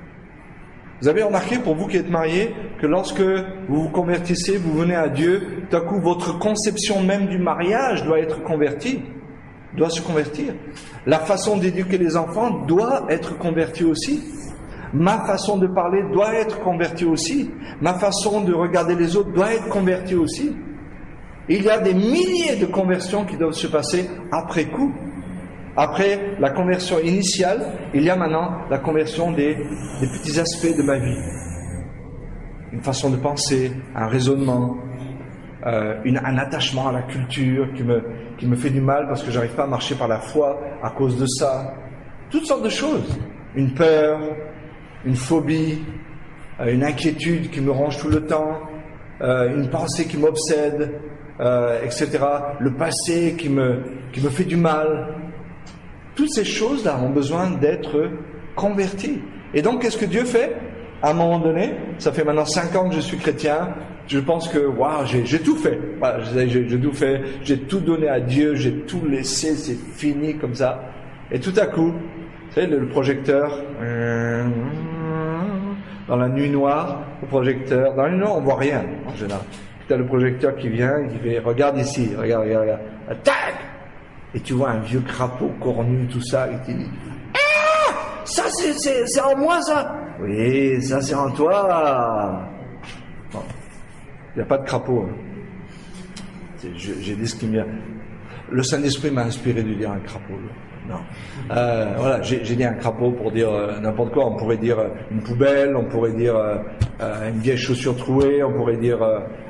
Vous avez remarqué, pour vous qui êtes mariés, que lorsque vous vous convertissez, vous venez à Dieu, tout à coup votre conception même du mariage doit être convertie. Doit se convertir. La façon d'éduquer les enfants doit être convertie aussi. Ma façon de parler doit être convertie aussi. Ma façon de regarder les autres doit être convertie aussi. Il y a des milliers de conversions qui doivent se passer après coup. Après la conversion initiale, il y a maintenant la conversion des petits aspects de ma vie. Une façon de penser, un raisonnement, un attachement à la culture qui me fait du mal parce que j'arrive pas à marcher par la foi à cause de ça. Toutes sortes de choses. Une peur, une phobie, une inquiétude qui me ronge tout le temps, une pensée qui m'obsède, etc. Le passé qui me fait du mal. Toutes ces choses-là ont besoin d'être converties. Et donc, qu'est-ce que Dieu fait? À un moment donné, ça fait maintenant 5 ans que je suis chrétien, je pense que, waouh, j'ai tout fait. Voilà, j'ai tout fait, j'ai tout donné à Dieu, j'ai tout laissé, c'est fini comme ça. Et tout à coup, vous savez, le projecteur, dans la nuit noire, au projecteur. Dans la nuit noire, on voit rien, en général. Tu as le projecteur qui vient, et qui fait, regarde ici, regarde. Tac! Et tu vois un vieux crapaud cornu, tout ça, et tu dis, ah! Ça, c'est en moi, ça! Oui, ça, c'est en toi! Bon. Il n'y a pas de crapaud. Hein. J'ai dit ce qui me vient. Le Saint-Esprit m'a inspiré de dire un crapaud. Non. Voilà, j'ai dit un crapaud pour dire n'importe quoi. On pourrait dire une poubelle, on pourrait dire une vieille chaussure trouée, on pourrait dire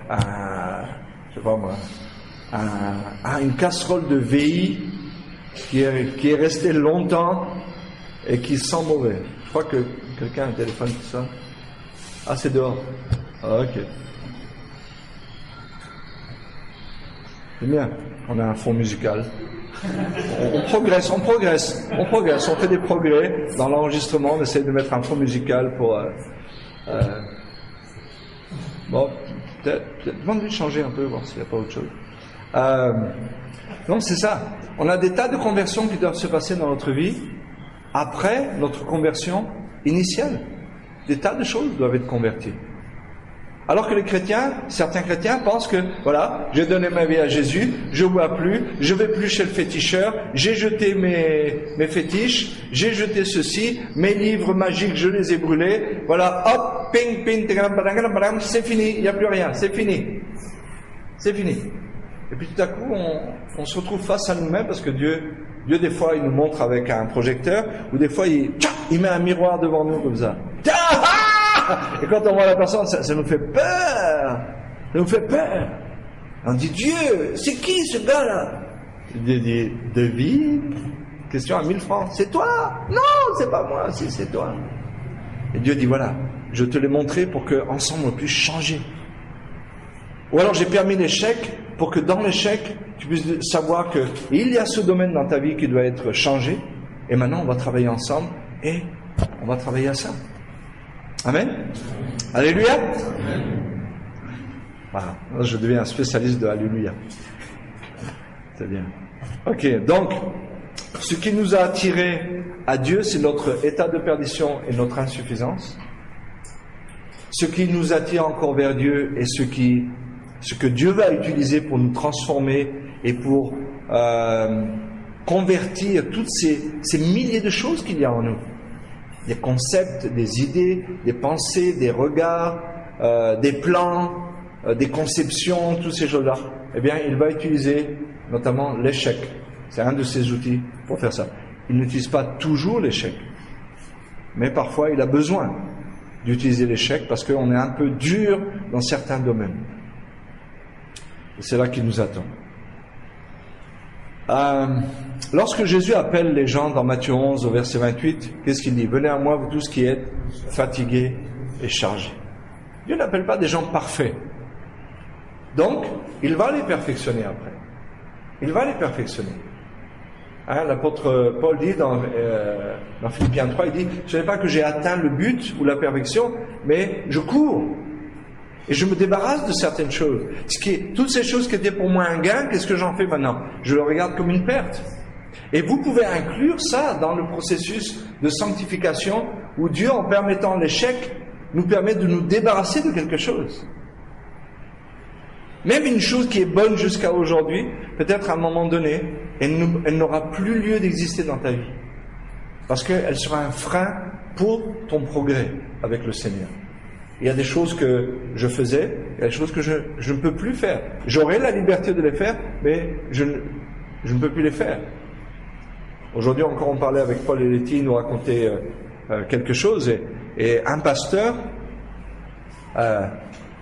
je sais pas moi, une casserole de VI qui est restée longtemps et qui sent mauvais. Je crois que quelqu'un a un téléphone qui sonne. Ah, c'est dehors. Ah, ok. C'est bien. On a un fond musical. On progresse, on fait des progrès dans l'enregistrement, on essaie de mettre un fond musical pour bon, peut-être demande-lui de changer un peu, voir s'il n'y a pas autre chose. Donc c'est ça, on a des tas de conversions qui doivent se passer dans notre vie après notre conversion initiale. Des tas de choses doivent être converties. Alors que les chrétiens, certains chrétiens pensent que, voilà, j'ai donné ma vie à Jésus, je bois plus, je vais plus chez le féticheur, j'ai jeté mes fétiches, j'ai jeté ceci, mes livres magiques, je les ai brûlés, voilà, hop, ping, ping, c'est fini, il n'y a plus rien, c'est fini. C'est fini. Et puis tout à coup, on se retrouve face à nous-mêmes parce que Dieu, des fois, il nous montre avec un projecteur, ou des fois, il met un miroir devant nous comme ça. Et quand on voit la personne, ça nous fait peur. Ça nous fait peur. On dit, Dieu, c'est qui ce gars-là? Dieu dit, devine. Question à 1000 francs. C'est toi? Non, c'est pas moi, c'est toi. Et Dieu dit, voilà, je te l'ai montré pour qu'ensemble on puisse changer. Ou alors j'ai permis l'échec pour que dans l'échec, tu puisses savoir qu'il y a ce domaine dans ta vie qui doit être changé. Et maintenant, on va travailler ensemble et on va travailler à ça. Amen. Alléluia. Voilà. Je deviens un spécialiste de Alléluia. C'est bien. Ok, donc, ce qui nous a attirés à Dieu, c'est notre état de perdition et notre insuffisance. Ce qui nous attire encore vers Dieu est ce que Dieu va utiliser pour nous transformer et pour convertir toutes ces milliers de choses qu'il y a en nous. Des concepts, des idées, des pensées, des regards, des plans, des conceptions, toutes ces choses-là. Eh bien, il va utiliser notamment l'échec. C'est un de ses outils pour faire ça. Il n'utilise pas toujours l'échec, mais parfois il a besoin d'utiliser l'échec parce qu'on est un peu dur dans certains domaines. Et c'est là qu'il nous attend. Lorsque Jésus appelle les gens dans Matthieu 11 au verset 28, qu'est-ce qu'il dit? Venez à moi, vous tous qui êtes fatigués et chargés. Dieu n'appelle pas des gens parfaits. Donc, il va les perfectionner après. Il va les perfectionner. L'apôtre Paul dit dans Philippiens 3, il dit, ce n'est pas que j'ai atteint le but ou la perfection, mais je cours. Et je me débarrasse de certaines choses. Toutes ces choses qui étaient pour moi un gain, qu'est-ce que j'en fais maintenant? Je le regarde comme une perte. Et vous pouvez inclure ça dans le processus de sanctification où Dieu, en permettant l'échec, nous permet de nous débarrasser de quelque chose. Même une chose qui est bonne jusqu'à aujourd'hui, peut-être à un moment donné, elle n'aura plus lieu d'exister dans ta vie. Parce qu'elle sera un frein pour ton progrès avec le Seigneur. Il y a des choses que je faisais, il y a des choses que je ne peux plus faire. J'aurai la liberté de les faire, mais je ne peux plus les faire. Aujourd'hui encore, on parlait avec Paul et Letty, ils nous racontaient quelque chose, et un pasteur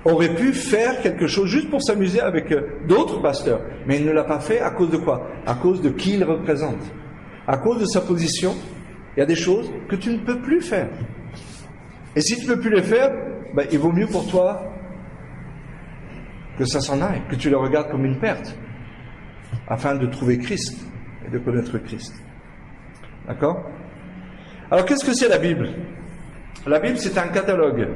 aurait pu faire quelque chose juste pour s'amuser avec d'autres pasteurs, mais il ne l'a pas fait à cause de quoi? À cause de qui il représente. À cause de sa position, il y a des choses que tu ne peux plus faire. Et si tu ne peux plus les faire, il vaut mieux pour toi que ça s'en aille, que tu le regardes comme une perte, afin de trouver Christ et de connaître Christ. D'accord? Alors qu'est-ce que c'est la Bible? La Bible, c'est un catalogue,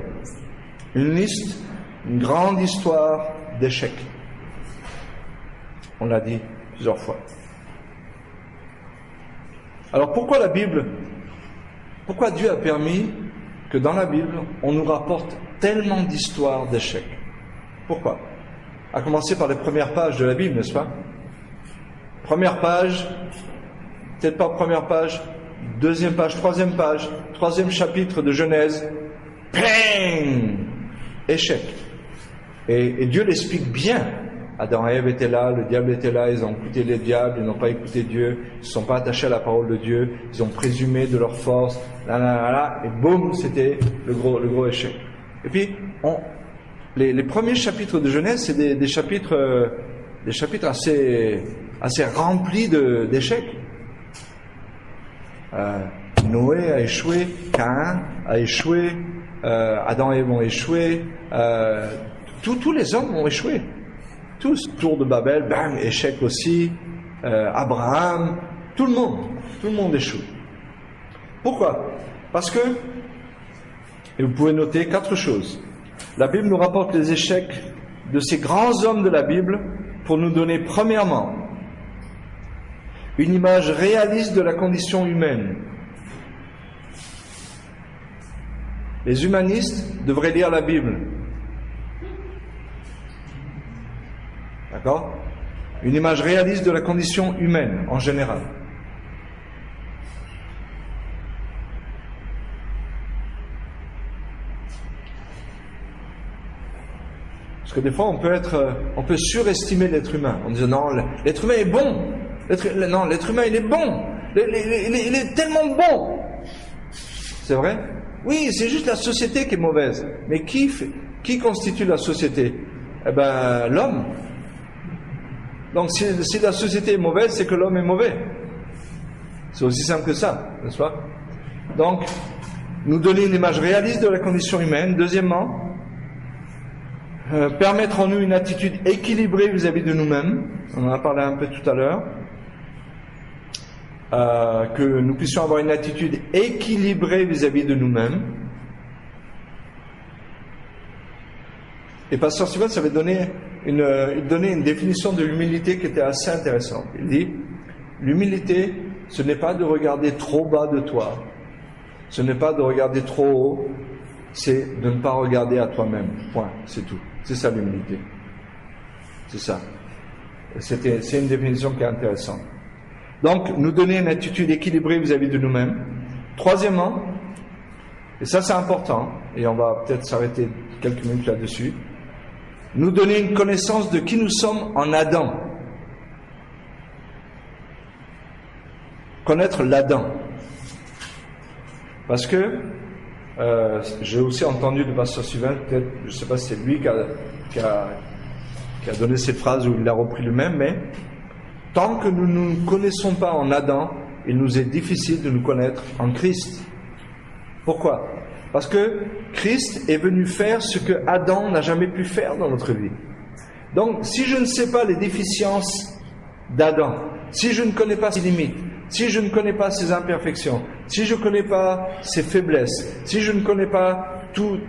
une liste, une grande histoire d'échecs. On l'a dit plusieurs fois. Alors pourquoi la Bible? Pourquoi Dieu a permis que dans la Bible, on nous rapporte tellement d'histoires d'échecs. Pourquoi? À commencer par les premières pages de la Bible, n'est-ce pas? Première page, peut-être pas première page, deuxième page, troisième chapitre de Genèse, bang! Échec. Et Dieu l'explique bien. Adam et Ève étaient là, le diable était là, ils ont écouté les diables, ils n'ont pas écouté Dieu, ils ne se sont pas attachés à la parole de Dieu, ils ont présumé de leur force, et boum, c'était le gros échec. Et puis, les premiers chapitres de Genèse, c'est des chapitres assez remplis d'échecs. Noé a échoué, Caïn a échoué, Adam et Ève ont échoué, tous les hommes ont échoué. Tous, tour de Babel, bam, échec aussi, Abraham, tout le monde échoue. Pourquoi? Parce que, et vous pouvez noter 4 choses. La Bible nous rapporte les échecs de ces grands hommes de la Bible pour nous donner, premièrement, une image réaliste de la condition humaine. Les humanistes devraient lire la Bible. D'accord? Une image réaliste de la condition humaine, en général. Parce que des fois, on peut surestimer l'être humain, en disant non, l'être humain est bon. Non, l'être humain, il est bon. Il est tellement bon. C'est vrai? Oui, c'est juste la société qui est mauvaise. Mais qui constitue la société? Eh ben, l'homme. Donc, si la société est mauvaise, c'est que l'homme est mauvais. C'est aussi simple que ça, n'est-ce pas? Donc, nous donner une image réaliste de la condition humaine. Deuxièmement, permettre en nous une attitude équilibrée vis-à-vis de nous-mêmes. On en a parlé un peu tout à l'heure. Que nous puissions avoir une attitude équilibrée vis-à-vis de nous-mêmes. Et Pasteur Steven, ça avait donné une définition de l'humilité qui était assez intéressante. Il dit, l'humilité, ce n'est pas de regarder trop bas de toi, ce n'est pas de regarder trop haut, c'est de ne pas regarder à toi-même. Point, c'est tout. C'est ça l'humilité. C'est ça. C'est une définition qui est intéressante. Donc, nous donner une attitude équilibrée vis-à-vis de nous-mêmes. Troisièmement, et ça c'est important, et on va peut-être s'arrêter quelques minutes là-dessus, nous donner une connaissance de qui nous sommes en Adam. Connaître l'Adam. Parce que j'ai aussi entendu de Pasteur Steven, peut-être, je ne sais pas si c'est lui qui a donné cette phrase ou il l'a repris lui-même, mais tant que nous ne nous connaissons pas en Adam, il nous est difficile de nous connaître en Christ. Pourquoi? Parce que Christ est venu faire ce que Adam n'a jamais pu faire dans notre vie. Donc, si je ne sais pas les déficiences d'Adam, si je ne connais pas ses limites, si je ne connais pas ses imperfections, si je ne connais pas ses faiblesses, si je ne connais pas tout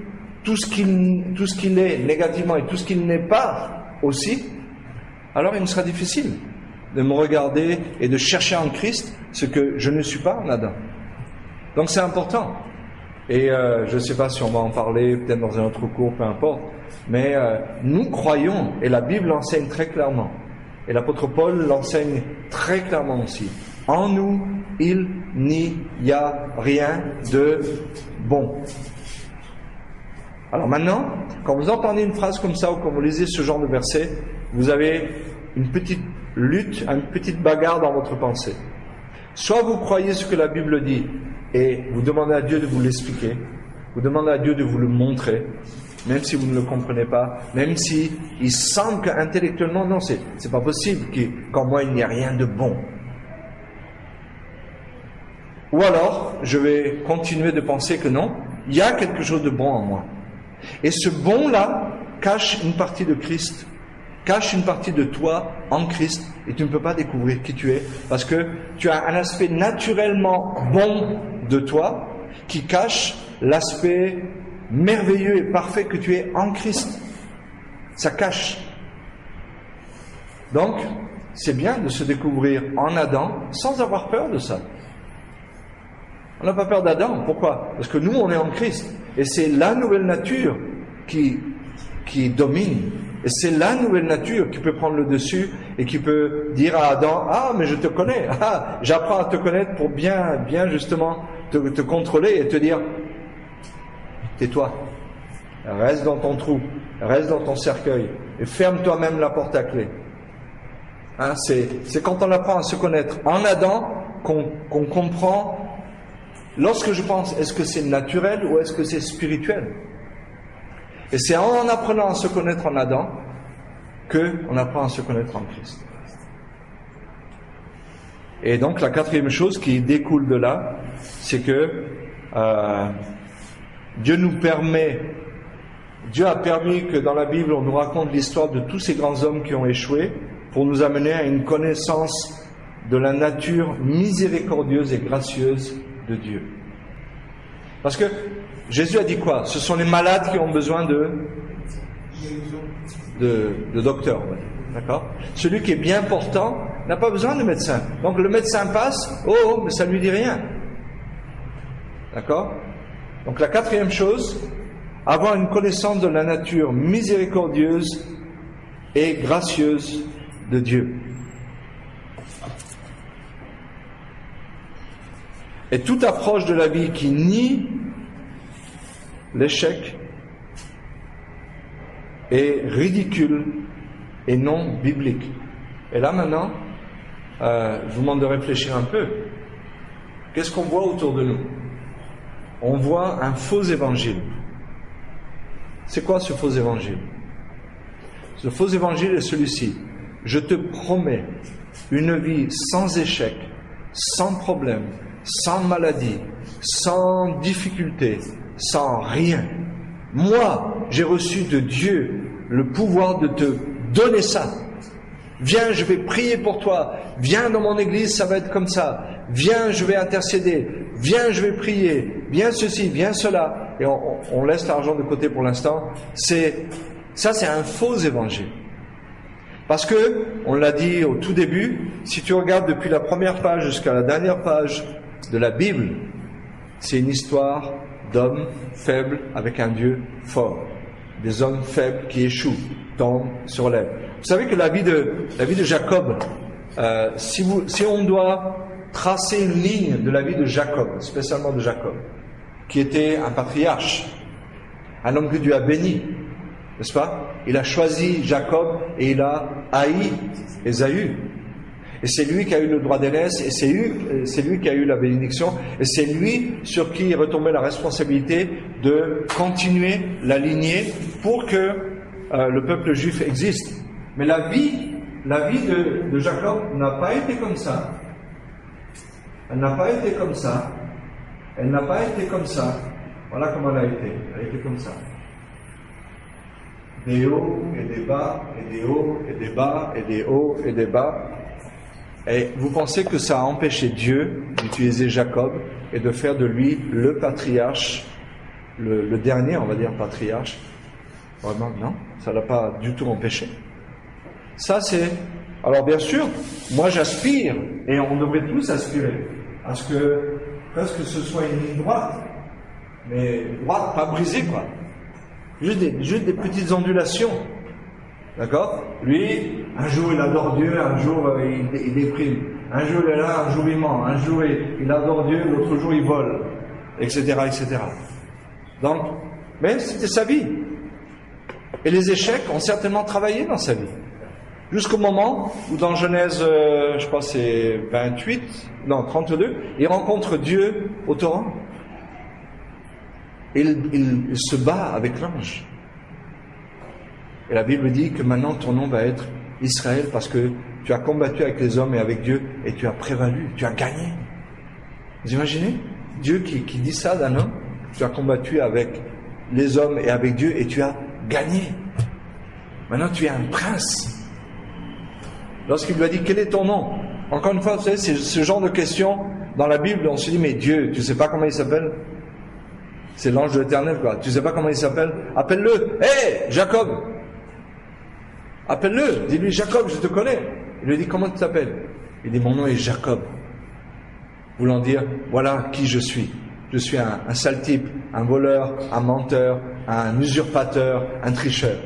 ce qu'il est négativement et tout ce qu'il n'est pas aussi, alors il me sera difficile de me regarder et de chercher en Christ ce que je ne suis pas en Adam. Donc c'est important. Et je ne sais pas si on va en parler, peut-être dans un autre cours, peu importe, mais nous croyons, et la Bible l'enseigne très clairement, et l'apôtre Paul l'enseigne très clairement aussi, en nous, il n'y a rien de bon. Alors maintenant, quand vous entendez une phrase comme ça, ou quand vous lisez ce genre de verset, vous avez une petite lutte, une petite bagarre dans votre pensée. Soit vous croyez ce que la Bible dit, et vous demandez à Dieu de vous l'expliquer, vous demandez à Dieu de vous le montrer, même si vous ne le comprenez pas, même si il semble qu'intellectuellement, non, c'est pas possible qu'en moi il n'y a rien de bon. Ou alors, je vais continuer de penser que non, il y a quelque chose de bon en moi. Et ce bon-là cache une partie de Christ, cache une partie de toi en Christ, et tu ne peux pas découvrir qui tu es, parce que tu as un aspect naturellement bon de toi, qui cache l'aspect merveilleux et parfait que tu es en Christ. Ça cache. Donc, c'est bien de se découvrir en Adam sans avoir peur de ça. On n'a pas peur d'Adam. Pourquoi? Parce que nous, on est en Christ. Et c'est la nouvelle nature qui domine. Et c'est la nouvelle nature qui peut prendre le dessus et qui peut dire à Adam, ah, mais je te connais. Ah, j'apprends à te connaître pour bien justement te contrôler et te dire, tais-toi. Reste dans ton trou. Reste dans ton cercueil. Et ferme toi-même la porte à clé. Hein, c'est quand on apprend à se connaître en Adam qu'on comprend. Lorsque je pense, est-ce que c'est naturel ou est-ce que c'est spirituel? Et c'est en apprenant à se connaître en Adam qu'on apprend à se connaître en Christ. Et donc la quatrième chose qui découle de là, c'est que Dieu a permis que dans la Bible on nous raconte l'histoire de tous ces grands hommes qui ont échoué pour nous amener à une connaissance de la nature miséricordieuse et gracieuse de Dieu. Parce que Jésus a dit quoi? Ce sont les malades qui ont besoin de docteurs. D'accord? Celui qui est bien portant n'a pas besoin de médecin. Donc le médecin passe, mais ça ne lui dit rien. D'accord? Donc la quatrième chose, avoir une connaissance de la nature miséricordieuse et gracieuse de Dieu. Et toute approche de la vie qui nie l'échec est ridicule et non biblique. Et là maintenant, je vous demande de réfléchir un peu. Qu'est-ce qu'on voit autour de nous? On voit un faux évangile. C'est quoi ce faux évangile? Ce faux évangile est celui-ci. Je te promets une vie sans échec, sans problème, sans maladie, sans difficulté, sans rien. Moi, j'ai reçu de Dieu le pouvoir de te donner ça. Viens, je vais prier pour toi. Viens dans mon église, ça va être comme ça. Viens, je vais intercéder. Viens, je vais prier. Viens ceci, viens cela. Et on laisse l'argent de côté pour l'instant. C'est un faux évangile. Parce que, on l'a dit au tout début, si tu regardes depuis la première page jusqu'à la dernière page de la Bible, c'est une histoire d'hommes faibles avec un Dieu fort. Des hommes faibles qui échouent, tombent, se relèvent. Vous savez que la vie de Jacob, si on doit tracer une ligne de la vie de Jacob, spécialement de Jacob, qui était un patriarche, un homme que Dieu a béni, n'est-ce pas? Il a choisi Jacob et il a haï Ésaü. Et c'est lui qui a eu le droit d'aînesse, et c'est lui qui a eu la bénédiction, et c'est lui sur qui est retombée la responsabilité de continuer la lignée pour que le peuple juif existe. Mais la vie de Jacob n'a pas été comme ça. Elle n'a pas été comme ça. Elle n'a pas été comme ça. Voilà comment elle a été. Elle a été comme ça. Des hauts et des bas, et des hauts et des bas, et des hauts et des bas. Et vous pensez que ça a empêché Dieu d'utiliser Jacob et de faire de lui le patriarche, le dernier, on va dire, patriarche? Vraiment, non, ça ne l'a pas du tout empêché. Ça, c'est... Alors, bien sûr, moi j'aspire, et on devrait tous aspirer, à ce que presque ce soit une ligne droite, mais droite, pas brisée, quoi. Juste des petites ondulations. D'accord? Lui, un jour il adore Dieu, un jour il déprime. Un jour il est là, un jour il ment. Un jour il adore Dieu, l'autre jour il vole. Etc., etc. Donc, mais c'était sa vie. Et les échecs ont certainement travaillé dans sa vie. Jusqu'au moment où dans Genèse, je crois c'est 32, il rencontre Dieu au torrent. Il se bat avec l'ange. Et la Bible dit que maintenant ton nom va être Israël parce que tu as combattu avec les hommes et avec Dieu et tu as prévalu, tu as gagné. Vous imaginez? Dieu qui dit ça d'un homme, tu as combattu avec les hommes et avec Dieu et tu as gagné. Maintenant tu es un prince. Lorsqu'il lui a dit quel est ton nom? Encore une fois, vous savez, c'est ce genre de questions dans la Bible, on se dit mais Dieu, tu sais pas comment il s'appelle? C'est l'ange de l'Éternel, quoi. Tu sais pas comment il s'appelle? Appelle-le. Hé, Jacob! Appelle-le. Dis-lui, Jacob, je te connais. Il lui dit, comment tu t'appelles? Il dit, mon nom est Jacob. voulant dire, voilà qui je suis. Je suis un sale type, un voleur, un menteur, un usurpateur, un tricheur.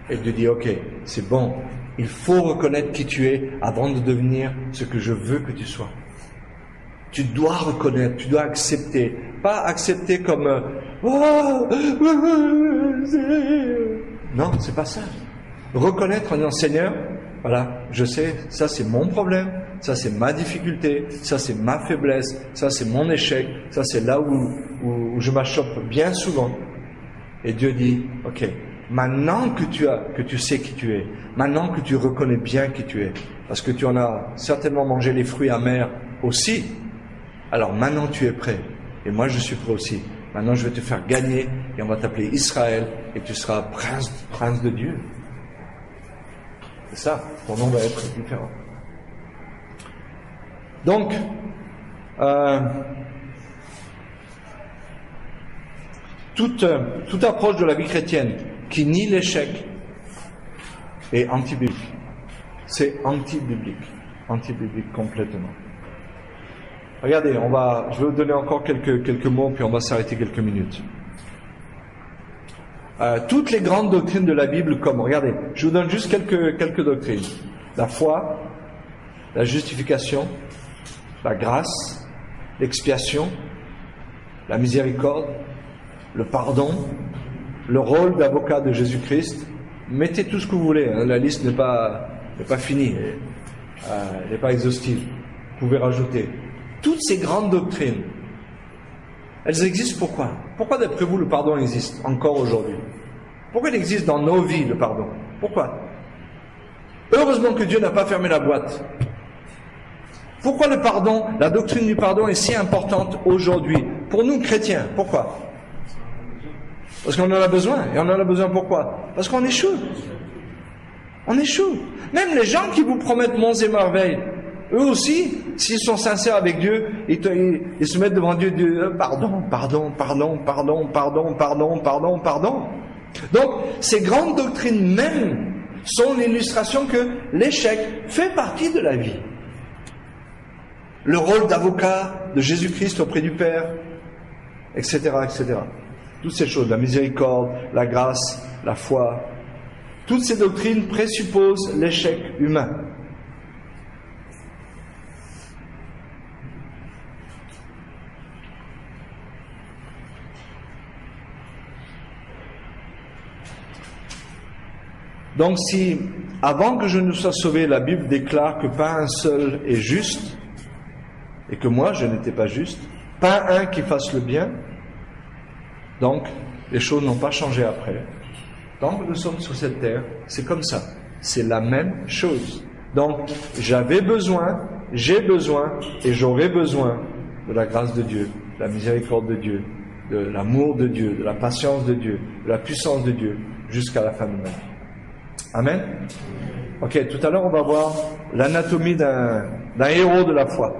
Et Dieu dit, ok, c'est bon, il faut reconnaître qui tu es avant de devenir ce que je veux que tu sois. Tu dois reconnaître, tu dois accepter. Pas accepter comme non, c'est pas ça. Reconnaître en disant Seigneur, voilà, je sais, ça c'est mon problème, ça c'est ma difficulté, ça c'est ma faiblesse, ça c'est mon échec, ça c'est là où je m'achoppe bien souvent. Et Dieu dit, ok, maintenant que tu sais qui tu es, maintenant que tu reconnais bien qui tu es, parce que tu en as certainement mangé les fruits amers aussi, alors maintenant tu es prêt, et moi je suis prêt aussi. Maintenant je vais te faire gagner, et on va t'appeler Israël, et tu seras prince de Dieu. C'est ça, ton nom va être différent. Donc, toute approche de la vie chrétienne qui nie l'échec est anti-biblique. C'est anti-biblique complètement. Regardez, je vais vous donner encore quelques mots, puis on va s'arrêter quelques minutes. Toutes les grandes doctrines de la Bible, regardez, je vous donne juste quelques doctrines. La foi, la justification, la grâce, l'expiation, la miséricorde, le pardon, le rôle d'avocat de Jésus-Christ. Mettez tout ce que vous voulez, hein, la liste n'est pas finie, elle n'est pas exhaustive. Vous pouvez rajouter. Toutes ces grandes doctrines, elles existent pourquoi ? Pourquoi d'après vous le pardon existe encore aujourd'hui ? Pourquoi il existe dans nos vies le pardon ? Pourquoi ? Heureusement que Dieu n'a pas fermé la boîte. Pourquoi le pardon, la doctrine du pardon est si importante aujourd'hui pour nous chrétiens ? Pourquoi ? Parce qu'on en a besoin. Et on en a besoin pourquoi ? Parce qu'on échoue. On échoue. Même les gens qui vous promettent monts et merveilles, eux aussi, s'ils sont sincères avec Dieu, ils se mettent devant Dieu, pardon. Donc, ces grandes doctrines même sont l'illustration que l'échec fait partie de la vie. Le rôle d'avocat de Jésus-Christ auprès du Père, etc., etc. Toutes ces choses, la miséricorde, la grâce, la foi, toutes ces doctrines présupposent l'échec humain. Donc si, avant que je ne sois sauvé, la Bible déclare que pas un seul est juste, et que moi je n'étais pas juste, pas un qui fasse le bien, donc les choses n'ont pas changé après. Tant que nous sommes sur cette terre, c'est comme ça. C'est la même chose. Donc j'ai besoin et j'aurai besoin de la grâce de Dieu, de la miséricorde de Dieu, de l'amour de Dieu, de la patience de Dieu, de la puissance de Dieu, jusqu'à la fin de ma vie. Amen. Ok, tout à l'heure on va voir l'anatomie d'un héros de la foi.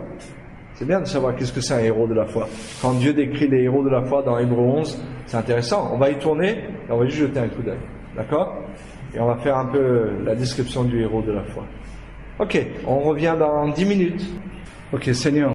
C'est bien de savoir qu'est-ce que c'est un héros de la foi. Quand Dieu décrit les héros de la foi dans Hébreux 11, c'est intéressant. On va y tourner et on va juste jeter un coup d'œil. D'accord ? Et on va faire un peu la description du héros de la foi. Ok, on revient dans 10 minutes. Ok, Seigneur.